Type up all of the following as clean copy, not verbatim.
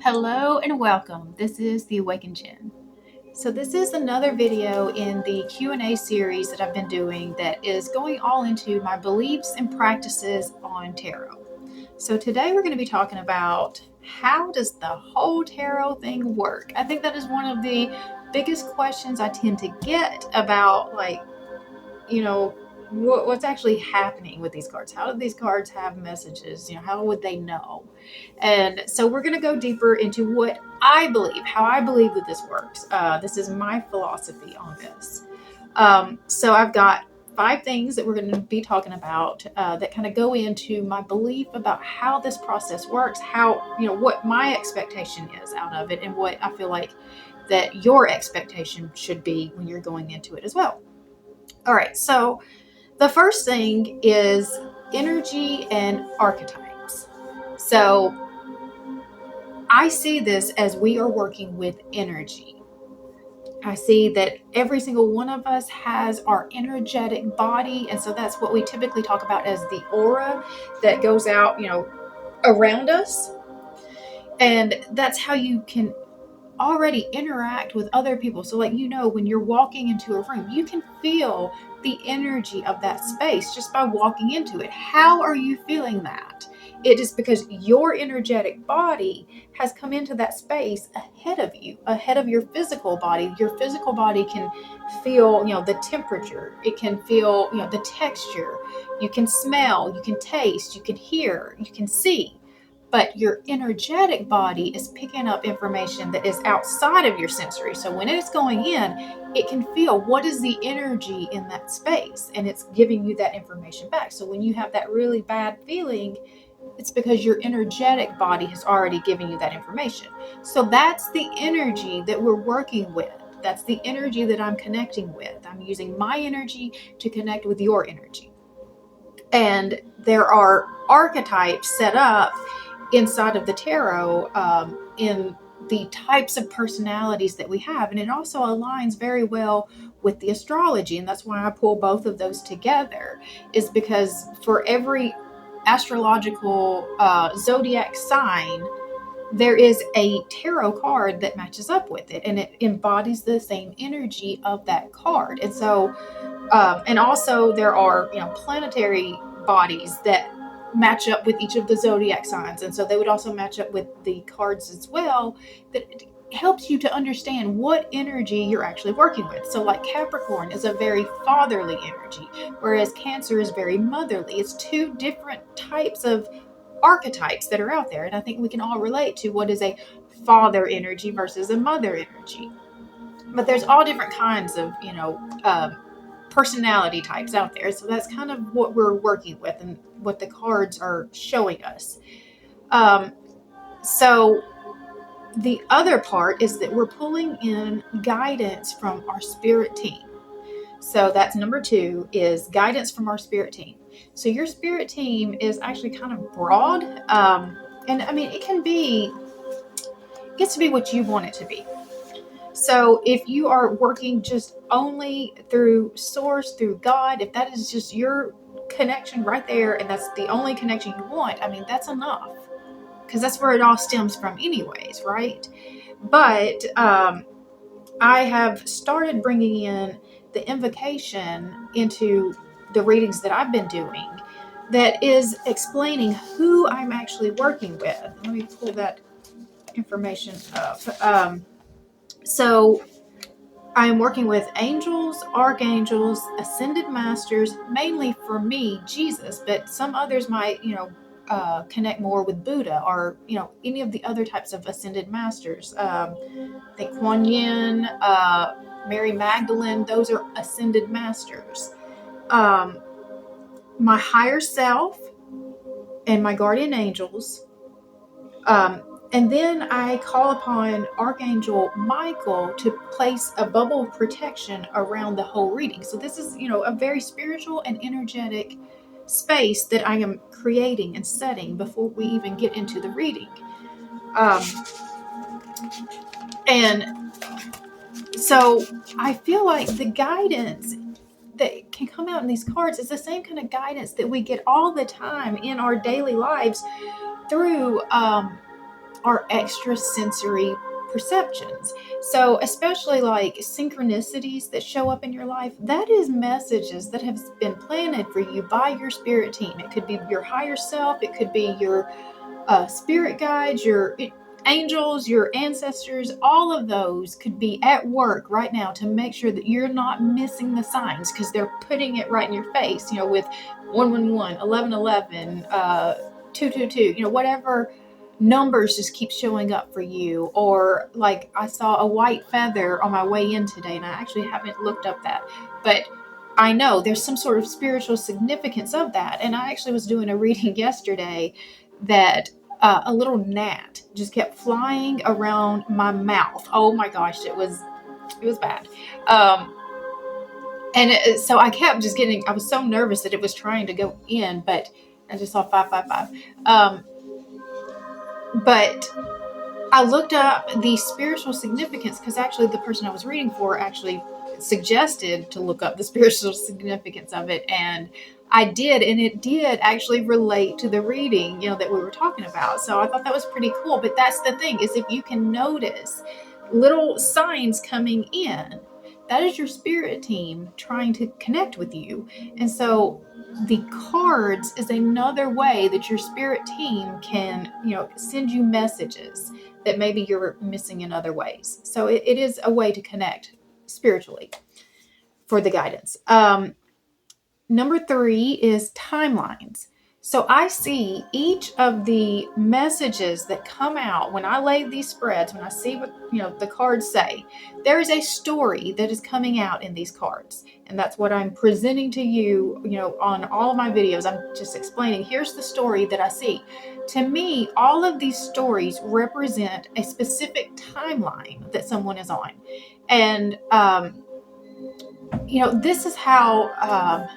Hello and welcome. This is the Awakened Jen. So this is another video in the Q&A series that I've been doing that is going all into my beliefs and practices on tarot. So today we're going to be talking about how does the whole tarot thing work? I think that is one of the biggest questions I tend to get about what's actually happening with these cards. How do these cards have messages? How would they know? And so we're going to go deeper into what I believe, how I believe that this works. This is my philosophy on this. So I've got 5 things that we're going to be talking about that kind of go into my belief about how this process works, what my expectation is out of it, and what I feel like that your expectation should be when you're going into it as well. All right, so the first thing is energy and archetypes. So I see this as we are working with energy. I see that every single one of us has our energetic body. And so that's what we typically talk about as the aura that goes out, around us. And that's how you can already interact with other people. So when you're walking into a room, you can feel the energy of that space just by walking into it. How are you feeling that? It is because your energetic body has come into that space ahead of you, ahead of your physical body. Your physical body can feel, the temperature. It can feel, the texture. You can smell, you can taste, you can hear, you can see. But your energetic body is picking up information that is outside of your sensory. So when it's going in, it can feel what is the energy in that space, and it's giving you that information back. So when you have that really bad feeling, it's because your energetic body has already given you that information. So that's the energy that we're working with. That's the energy that I'm connecting with. I'm using my energy to connect with your energy. And there are archetypes set up inside of the tarot in the types of personalities that we have, and it also aligns very well with the astrology, and that's why I pull both of those together, is because for every astrological zodiac sign there is a tarot card that matches up with it, and it embodies the same energy of that card. And so and also there are planetary bodies that match up with each of the zodiac signs, and so they would also match up with the cards as well. That helps you to understand what energy you're actually working with. So like Capricorn is a very fatherly energy, whereas Cancer is very motherly. It's 2 different types of archetypes that are out there, and I think we can all relate to what is a father energy versus a mother energy. But there's all different kinds of personality types out there. So that's kind of what we're working with and what the cards are showing us. So the other part is that we're pulling in guidance from our spirit team. So that's number 2, is guidance from our spirit team. So your spirit team is actually kind of broad. And I mean, it gets to be what you want it to be. So if you are working just only through source, through God, if that is just your connection right there, and that's the only connection you want, I mean, that's enough, because that's where it all stems from anyways, right? But I have started bringing in the invocation into the readings that I've been doing that is explaining who I'm actually working with. Let me pull that information up. So I'm working with angels, archangels, ascended masters, mainly for me, Jesus, but some others might, connect more with Buddha or, any of the other types of ascended masters. I think Kuan Yin, Mary Magdalene, those are ascended masters. My higher self and my guardian angels. And then I call upon Archangel Michael to place a bubble of protection around the whole reading. So this is, a very spiritual and energetic space that I am creating and setting before we even get into the reading. And so I feel like the guidance that can come out in these cards is the same kind of guidance that we get all the time in our daily lives through our extrasensory perceptions. So, especially like synchronicities that show up in your life, that is messages that have been planted for you by your spirit team. It could be your higher self, it could be your spirit guides, your angels, your ancestors. All of those could be at work right now to make sure that you're not missing the signs, because they're putting it right in your face, with 111, 1111, 222, whatever numbers just keep showing up for you. Or like I saw a white feather on my way in today, and I actually haven't looked up that, but I know there's some sort of spiritual significance of that. And I actually was doing a reading yesterday that a little gnat just kept flying around my mouth. Oh my gosh, it was bad. So I kept just I was so nervous that it was trying to go in, but I just saw 555. But I looked up the spiritual significance, because actually the person I was reading for actually suggested to look up the spiritual significance of it, and I did, and it did actually relate to the reading, that we were talking about. So I thought that was pretty cool. But that's the thing, is if you can notice little signs coming in, that is your spirit team trying to connect with you. And so the cards is another way that your spirit team can, send you messages that maybe you're missing in other ways. So it is a way to connect spiritually for the guidance. Number 3 is timelines. So I see each of the messages that come out when I lay these spreads, when I see what, the cards say, there is a story that is coming out in these cards. And that's what I'm presenting to you, on all of my videos. I'm just explaining, here's the story that I see. To me, all of these stories represent a specific timeline that someone is on. And, this is how,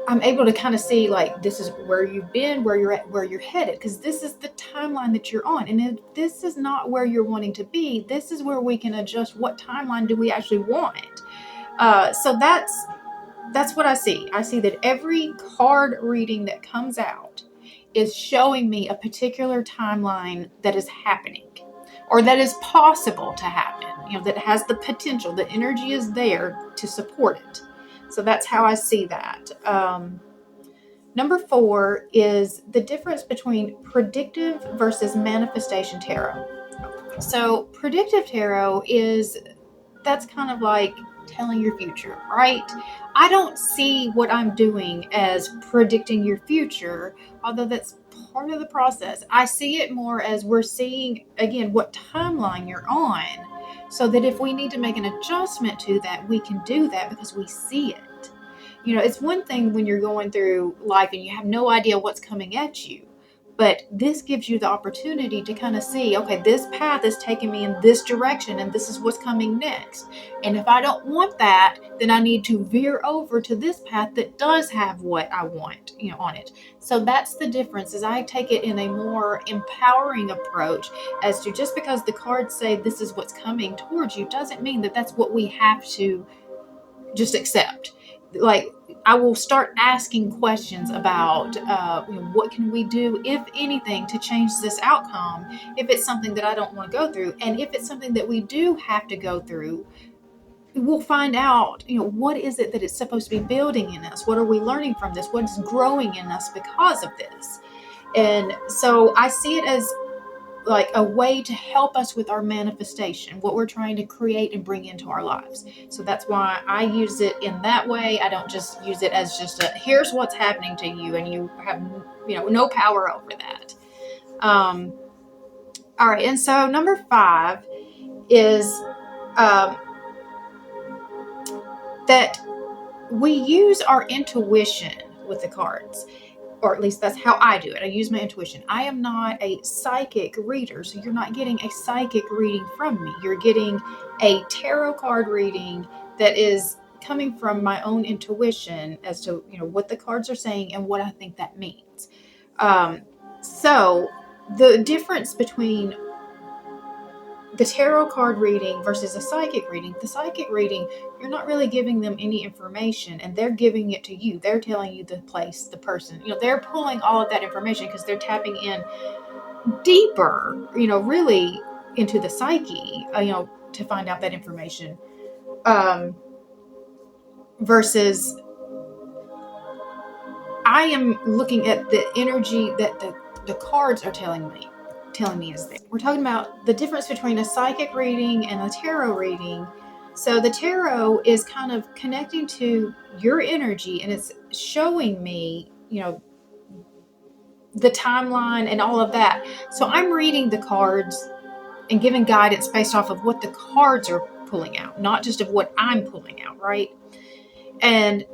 I'm able to kind of see, like, this is where you've been, where you're at, where you're headed, because this is the timeline that you're on. And if this is not where you're wanting to be, this is where we can adjust what timeline do we actually want. So that's what I see. I see that every card reading that comes out is showing me a particular timeline that is happening, or that is possible to happen, that has the potential, the energy is there to support it. So that's how I see that. Number 4 is the difference between predictive versus manifestation tarot. So predictive tarot that's kind of like telling your future, right? I don't see what I'm doing as predicting your future, although that's part of the process. I see it more as we're seeing, again, what timeline you're on, so that if we need to make an adjustment to that, we can do that because we see it. It's one thing when you're going through life and you have no idea what's coming at you. But this gives you the opportunity to kind of see, okay, this path is taking me in this direction, and this is what's coming next. And if I don't want that, then I need to veer over to this path that does have what I want, on it. So that's the difference, is I take it in a more empowering approach, as to just because the cards say this is what's coming towards you doesn't mean that that's what we have to just accept. Like, I will start asking questions about what can we do, if anything, to change this outcome, if it's something that I don't want to go through. And if it's something that we do have to go through, we'll find out, what is it that it's supposed to be building in us? What are we learning from this? What is growing in us because of this? And so I see it as like a way to help us with our manifestation, what we're trying to create and bring into our lives. So that's why I use it in that way. I don't just use it as just here's what's happening to you, and you have no power over that. All right, and so number 5 is that we use our intuition with the cards. Or at least that's how I do it. I use my intuition. I am not a psychic reader, so you're not getting a psychic reading from me. You're getting a tarot card reading that is coming from my own intuition as to, what the cards are saying and what I think that means. So the difference between the tarot card reading versus a psychic reading, the psychic reading, you're not really giving them any information, and they're giving it to you. They're telling you the place, the person, they're pulling all of that information because they're tapping in deeper, really into the psyche, to find out that information, versus I am looking at the energy that the cards are telling me is there. We're talking about the difference between a psychic reading and a tarot reading. So the tarot is kind of connecting to your energy, and it's showing me, the timeline and all of that. So I'm reading the cards and giving guidance based off of what the cards are pulling out, not just of what I'm pulling out, right? And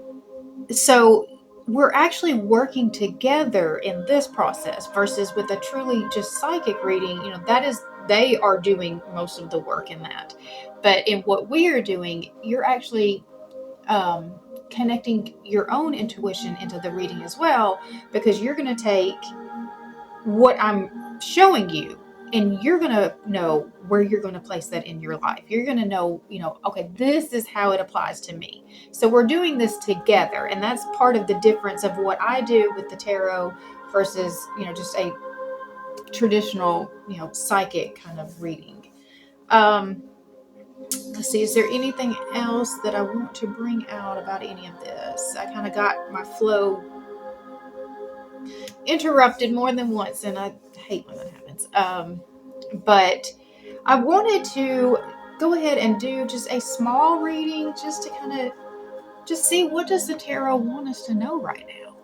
so we're actually working together in this process versus with a truly just psychic reading, they are doing most of the work in that. But in what we are doing, you're actually connecting your own intuition into the reading as well, because you're going to take what I'm showing you and you're going to know where you're going to place that in your life. You're going to know, okay, this is how it applies to me. So we're doing this together. And that's part of the difference of what I do with the tarot versus, just a traditional, psychic kind of reading. Let's see, is there anything else that I want to bring out about any of this? I kind of got my flow interrupted more than once, and I hate when that happens. But I wanted to go ahead and do just a small reading just to kind of just see, what does the tarot want us to know right now?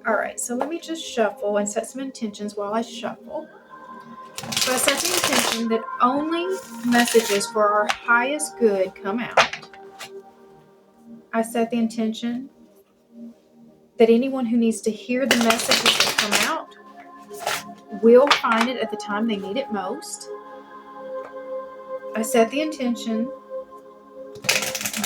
All right, so let me just shuffle and set some intentions while I shuffle. So I set the intention that only messages for our highest good come out. I set the intention that anyone who needs to hear the messages that come out will find it at the time they need it most. I set the intention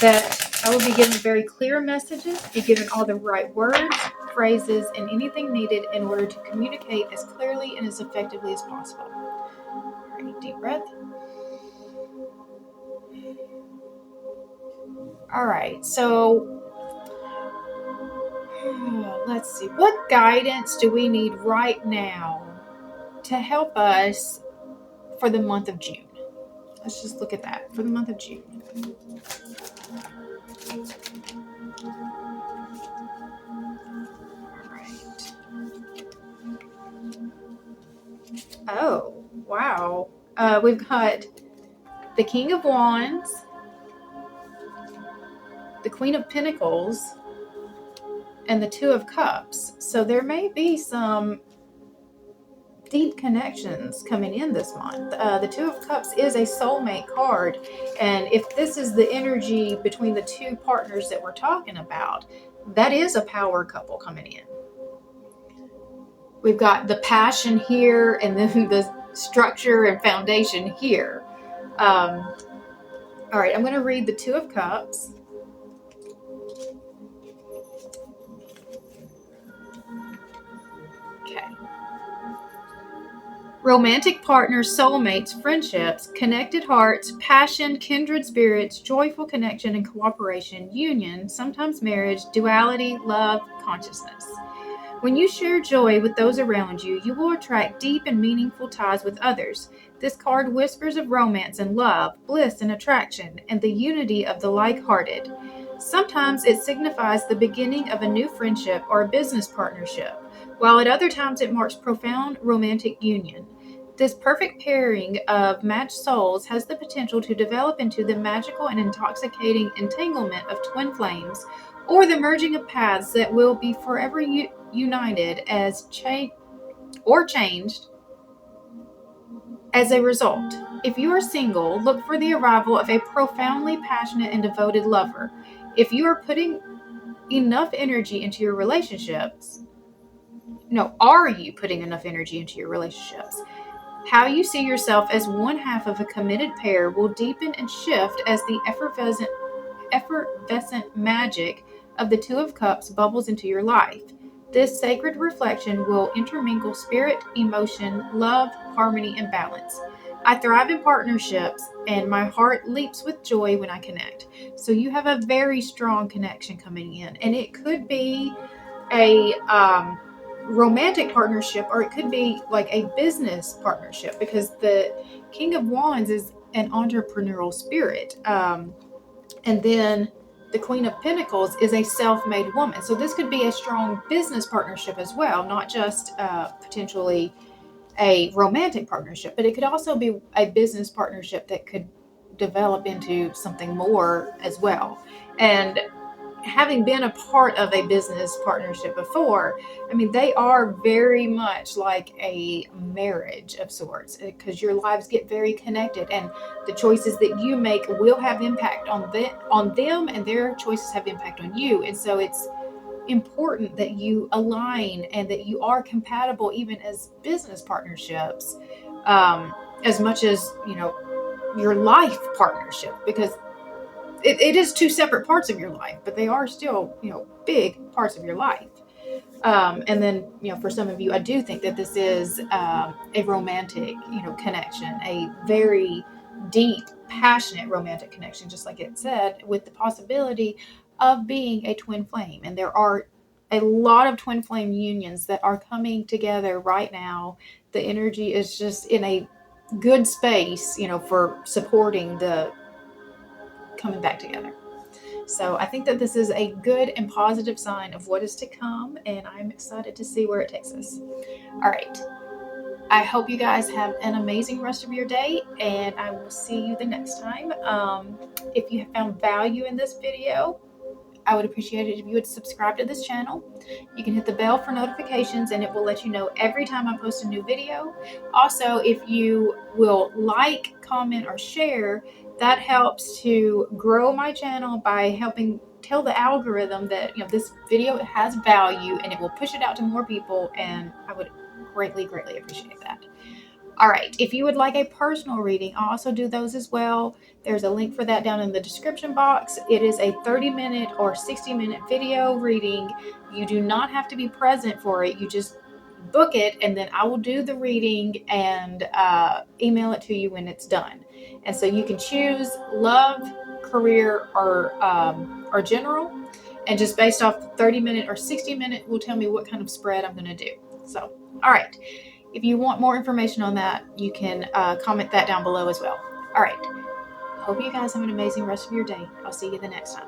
that I will be given very clear messages, be given all the right words, phrases, and anything needed in order to communicate as clearly and as effectively as possible. All right, deep breath. All right, so let's see. What guidance do we need right now to help us for the month of June? Let's just look at that for the month of June. All right. Oh, wow. We've got the King of Wands, the Queen of Pentacles, and the Two of Cups. So there may be some deep connections coming in this month. The Two of Cups is a soulmate card, and if this is the energy between the two partners that we're talking about, that is a power couple coming in. We've got the passion here, and then the structure and foundation here. All right, I'm going to read the Two of Cups. Okay. Romantic partners, soulmates, friendships, connected hearts, passion, kindred spirits, joyful connection and cooperation, union, sometimes marriage, duality, love, consciousness. When you share joy with those around you, you will attract deep and meaningful ties with others. This card whispers of romance and love, bliss and attraction, and the unity of the like-hearted. Sometimes it signifies the beginning of a new friendship or a business partnership, while at other times it marks profound romantic union. This perfect pairing of matched souls has the potential to develop into the magical and intoxicating entanglement of twin flames, or the merging of paths that will be forever united as changed as a result. If you are single, look for the arrival of a profoundly passionate and devoted lover. If you are putting enough energy into your relationships, are you putting enough energy into your relationships? How you see yourself as one half of a committed pair will deepen and shift as the effervescent magic of the Two of Cups bubbles into your life. This sacred reflection will intermingle spirit, emotion, love, harmony, and balance. I thrive in partnerships, and my heart leaps with joy when I connect. So you have a very strong connection coming in, and it could be a romantic partnership, or it could be like a business partnership, because the King of Wands is an entrepreneurial spirit. And then the Queen of Pentacles is a self-made woman. So this could be a strong business partnership as well, not just potentially a romantic partnership, but it could also be a business partnership that could develop into something more as well. And having been a part of a business partnership before, I mean, they are very much like a marriage of sorts, because your lives get very connected, and the choices that you make will have impact on them, and their choices have impact on you. And so it's important that you align and that you are compatible even as business partnerships, as much as, you know, your life partnership, because it is two separate parts of your life, but they are still, you know, big parts of your life. And then, you know, for some of you, I do think that this is a romantic, you know, connection, a very deep, passionate romantic connection, just like it said, with the possibility of being a twin flame. And there are a lot of twin flame unions that are coming together right now. The energy is just in a good space, you know, for supporting the coming back together. So I think that this is a good and positive sign of what is to come, and I'm excited to see where it takes us. All right. I hope you guys have an amazing rest of your day, and I will see you the next time. If you have found value in this video, I would appreciate it if you would subscribe to this channel. You can hit the bell for notifications, and it will let you know every time I post a new video. Also, if you will like, comment, or share, that helps to grow my channel by helping tell the algorithm that, you know, this video has value, and it will push it out to more people, and I would greatly appreciate that. All right, if you would like a personal reading, I also do those as well. There's a link for that down in the description box. It is a 30-minute or 60-minute video reading. You do not have to be present for it. You just book it, and then I will do the reading and email it to you when it's done. And so you can choose love, career, or general. And just based off the 30-minute or 60-minute will tell me what kind of spread I'm going to do. So, all right. If you want more information on that, you can comment that down below as well. All right. Hope you guys have an amazing rest of your day. I'll see you the next time.